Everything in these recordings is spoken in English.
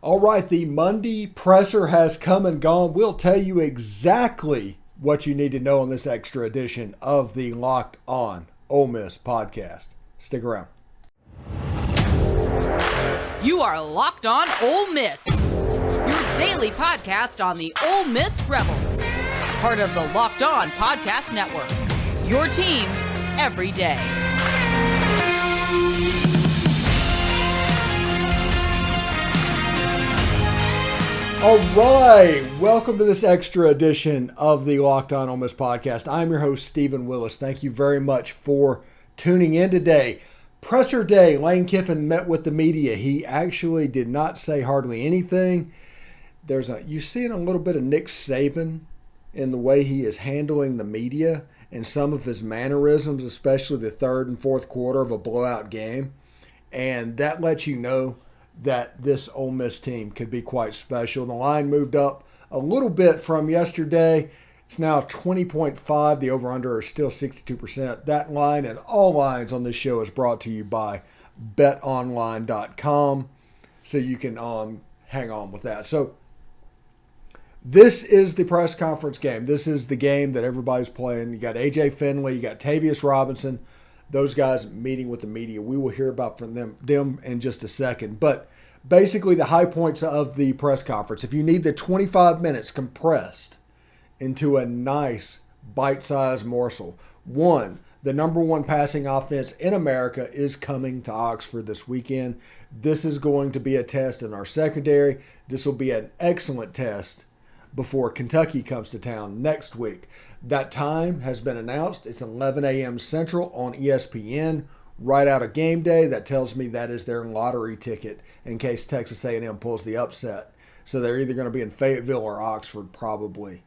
All right, the Monday presser has come and gone. We'll tell you exactly what you need to know on this extra edition of the Locked On Ole Miss podcast. Stick around. You are Locked On Ole Miss, your daily podcast on the Ole Miss Rebels, part of the Locked On Podcast Network, your team every day. All right, welcome to this extra edition of the Locked On Ole Miss podcast. I'm your host, Stephen Willis. Thank you very much for tuning in today. Presser day, Lane Kiffin met with the media. He actually did not say hardly anything. You see a little bit of Nick Saban in the way he is handling the media and some of his mannerisms, especially the third and fourth quarter of a blowout game. And that lets you know that this Ole Miss team could be quite special. The line moved up a little bit from yesterday. It's now 20.5. The over-under is still 62%. That line and all lines on this show is brought to you by BetOnline.com, so you can hang on with that. So this is the press conference game. This is the game that everybody's playing. You got A.J. Finley, you got Tavius Robinson, those guys meeting with the media. We will hear about from them in just a second. But basically the high points of the press conference, if you need the 25 minutes compressed into a nice bite-sized morsel. One, the number one passing offense in America is coming to Oxford this weekend. This is going to be a test in our secondary. This will be an excellent test before Kentucky comes to town next week. That time has been announced. It's 11 a.m. Central on ESPN right out of game day. That tells me that is their lottery ticket in case Texas A&M pulls the upset. So they're either going to be in Fayetteville or Oxford probably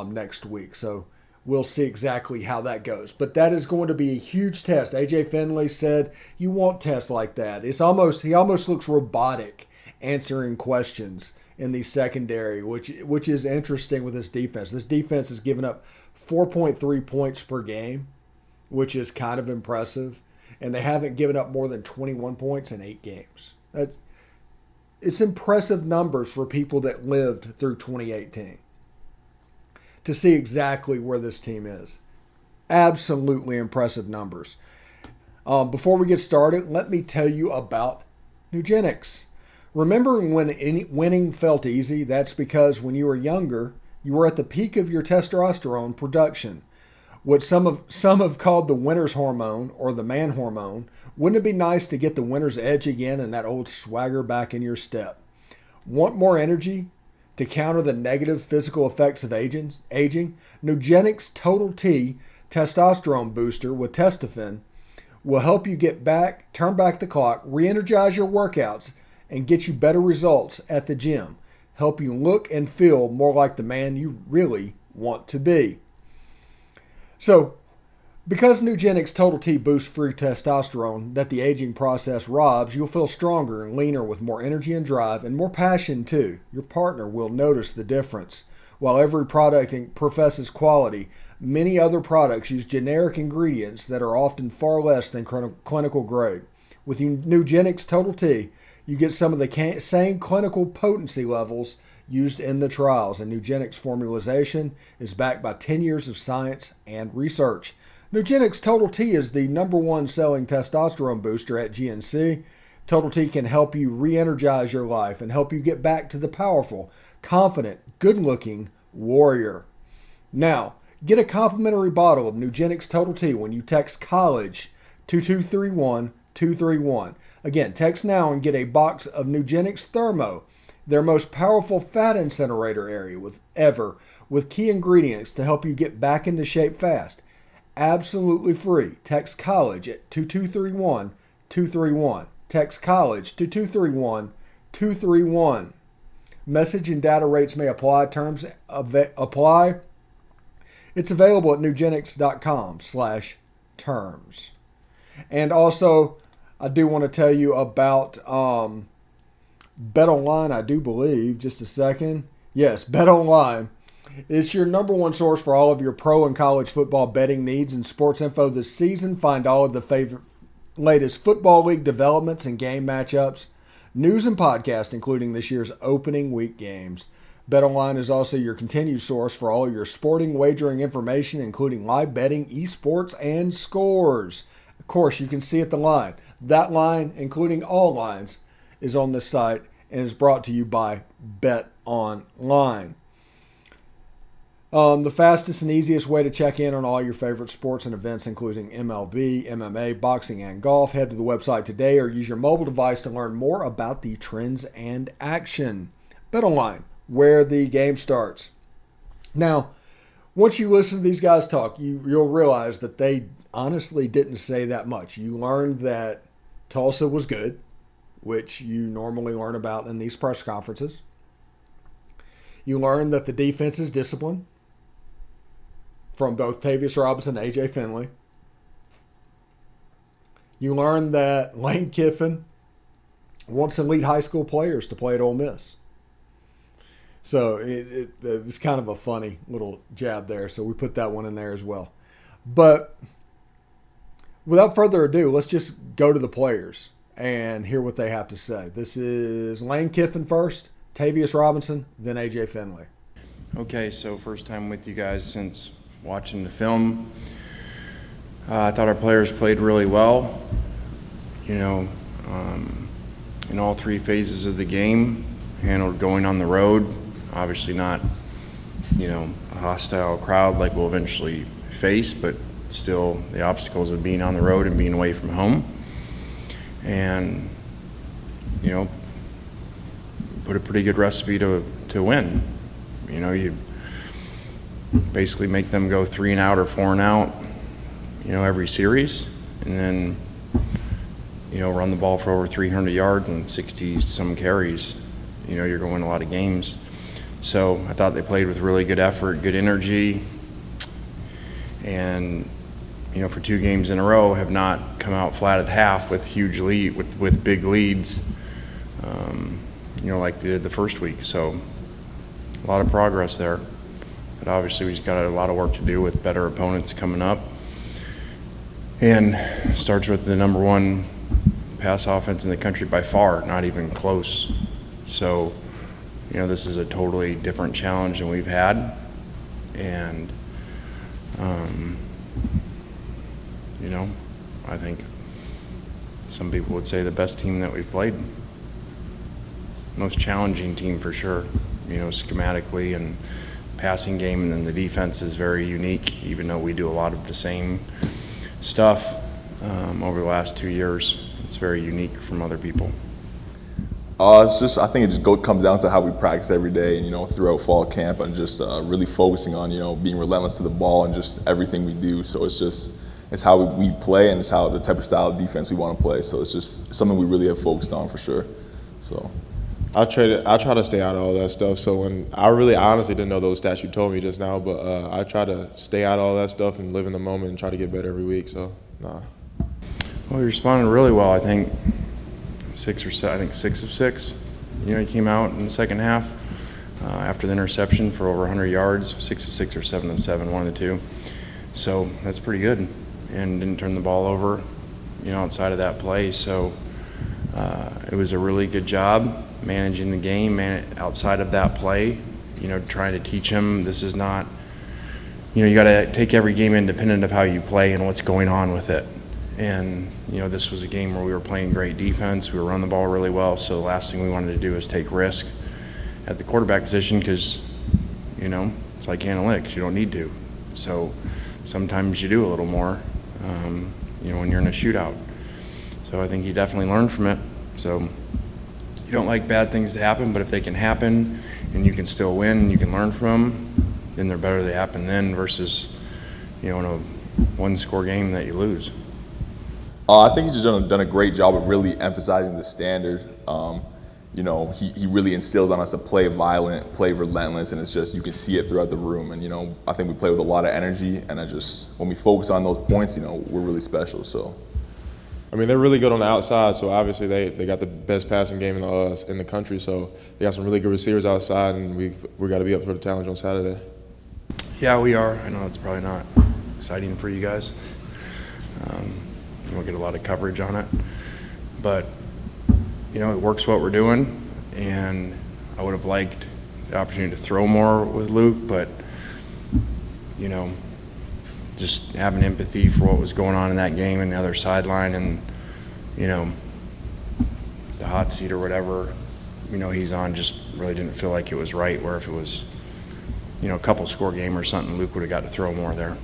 next week. So we'll see exactly how that goes. But that is going to be a huge test. A.J. Finley said you want tests like that. He almost looks robotic answering questions in the secondary, which is interesting with this defense. This defense has given up 4.3 points per game, which is kind of impressive, and they haven't given up more than 21 points in 8 games. It's impressive numbers for people that lived through 2018 to see exactly where this team is. Absolutely impressive numbers. Before we get started, let me tell you about Nugenics. Remember when winning felt easy? That's because when you were younger, you were at the peak of your testosterone production. What some have called the winner's hormone or the man hormone. Wouldn't it be nice to get the winner's edge again and that old swagger back in your step? Want more energy to counter the negative physical effects of aging? Nugenics Total T testosterone booster with Testofen will help you turn back the clock, re-energize your workouts, and get you better results at the gym. Help you look and feel more like the man you really want to be. So, because Nugenics Total T boosts free testosterone that the aging process robs, you'll feel stronger and leaner with more energy and drive and more passion too. Your partner will notice the difference. While every product professes quality, many other products use generic ingredients that are often far less than clinical grade. With Nugenics Total T, you get some of the same clinical potency levels used in the trials, and Nugenics formulation is backed by 10 years of science and research. Nugenics Total T is the number one selling testosterone booster at GNC. Total T can help you re-energize your life and help you get back to the powerful, confident, good-looking warrior. Now, get a complimentary bottle of Nugenics Total T when you text COLLEGE 2231231. Again, text now and get a box of Nugenics Thermo, their most powerful fat incinerator area with key ingredients to help you get back into shape fast. Absolutely free. Text COLLEGE at 2231231. Text COLLEGE to 231-231. Message and data rates may apply. Terms apply. It's available at nugenics.com/terms. And also, I do want to tell you about BetOnline, I do believe. Just a second. Yes, BetOnline. It's your number one source for all of your pro and college football betting needs and sports info this season. Find all of the latest football league developments and game matchups. news and podcast, including this year's opening week games. BetOnline is also your continued source for all your sporting wagering information, including live betting, esports, and scores. Of course, you can see at the line. That line, including all lines, is on this site and is brought to you by BetOnline. The fastest and easiest way to check in on all your favorite sports and events, including MLB, MMA, boxing, and golf. Head to the website today or use your mobile device to learn more about the trends and action. BetOnline, where the game starts. Now, once you listen to these guys talk, you'll realize that they honestly didn't say that much. You learned that Tulsa was good, which you normally learn about in these press conferences. You learned that the defense is disciplined from both Tavius Robinson and AJ Finley. You learned that Lane Kiffin wants elite high school players to play at Ole Miss. So it was kind of a funny little jab there. So we put that one in there as well. But without further ado, let's just go to the players and hear what they have to say. This is Lane Kiffin first, Tavius Robinson, then AJ Finley. Okay, so first time with you guys since watching the film. I thought our players played really well, in all three phases of the game. Handled going on the road, obviously not, a hostile crowd like we'll eventually face, but still the obstacles of being on the road and being away from home. And, put a pretty good recipe to win. You basically make them go 3 and out or 4 and out, every series, and then, run the ball for over 300 yards and 60 some carries. You're going to win a lot of games. So I thought they played with really good effort, good energy, and for 2 games in a row have not come out flat at half with huge lead, with big leads, like they did the first week. So a lot of progress there. But obviously we've got a lot of work to do with better opponents coming up. And starts with the number 1 pass offense in the country by far, not even close. So, this is a totally different challenge than we've had. And, I think some people would say the best team that we've played. Most challenging team for sure, schematically and passing game, and then the defense is very unique, even though we do a lot of the same stuff over the last 2 years. It's very unique from other people. I think it just comes down to how we practice every day, and throughout fall camp, and just really focusing on being relentless to the ball and just everything we do. So it's how we play, and it's how the type of style of defense we want to play. So it's just something we really have focused on for sure. So I try to stay out of all that stuff. So when I honestly didn't know those stats you told me just now, but I try to stay out of all that stuff and live in the moment and try to get better every week. So nah. Well, he responded really well. I think 6 of 6. He came out in the second half after the interception for over 100 yards, 6 of 6 or 7 of 7, one of the two. So that's pretty good, and didn't turn the ball over, outside of that play. So it was a really good job managing the game outside of that play. Trying to teach him this is not. You got to take every game independent of how you play and what's going on with it. And, this was a game where we were playing great defense. We were running the ball really well. So the last thing we wanted to do is take risk at the quarterback position because, it's like analytics. You don't need to. So sometimes you do a little more, when you're in a shootout. So I think he definitely learned from it. So you don't like bad things to happen, but if they can happen and you can still win and you can learn from them, then they're better they happen then versus, in a 1-score game that you lose. I think he's just done a great job of really emphasizing the standard. He really instills on us to play violent, play relentless, and it's just you can see it throughout the room. And I think we play with a lot of energy, and when we focus on those points, we're really special. So, they're really good on the outside. So obviously they got the best passing game in the country. So they got some really good receivers outside, and we got to be up for the challenge on Saturday. Yeah, we are. I know it's probably not exciting for you guys. We'll get a lot of coverage on it, but it works what we're doing, and I would have liked the opportunity to throw more with Luke, but, just having empathy for what was going on in that game and the other sideline and, the hot seat or whatever, he's on, just really didn't feel like it was right, where if it was, a couple score game or something, Luke would have got to throw more there.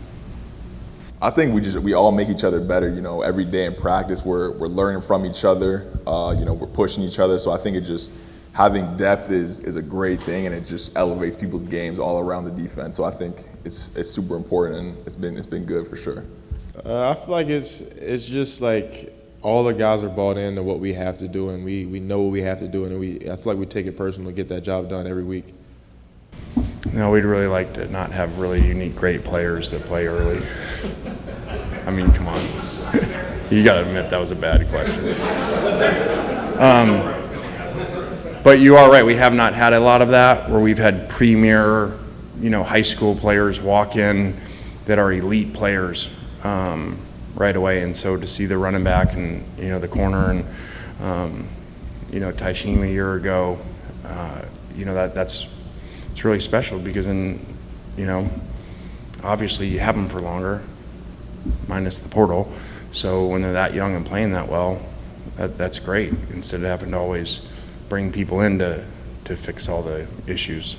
I think we all make each other better. Every day in practice we're learning from each other. We're pushing each other. So I think having depth is a great thing, and it just elevates people's games all around the defense. So I think it's super important, and it's been good for sure. I feel like it's just like all the guys are bought into what we have to do, and we know what we have to do, and I feel like we take it personal to get that job done every week. No, we'd really like to not have really unique, great players that play early. I mean, come on. You got to admit that was a bad question. But you are right. We have not had a lot of that, where we've had premier, high school players walk in that are elite players right away. And so to see the running back and, the corner and, Taishima a year ago, it's really special, because then, obviously you have them for longer, minus the portal. So when they're that young and playing that well, that's great, instead of having to always bring people in to fix all the issues.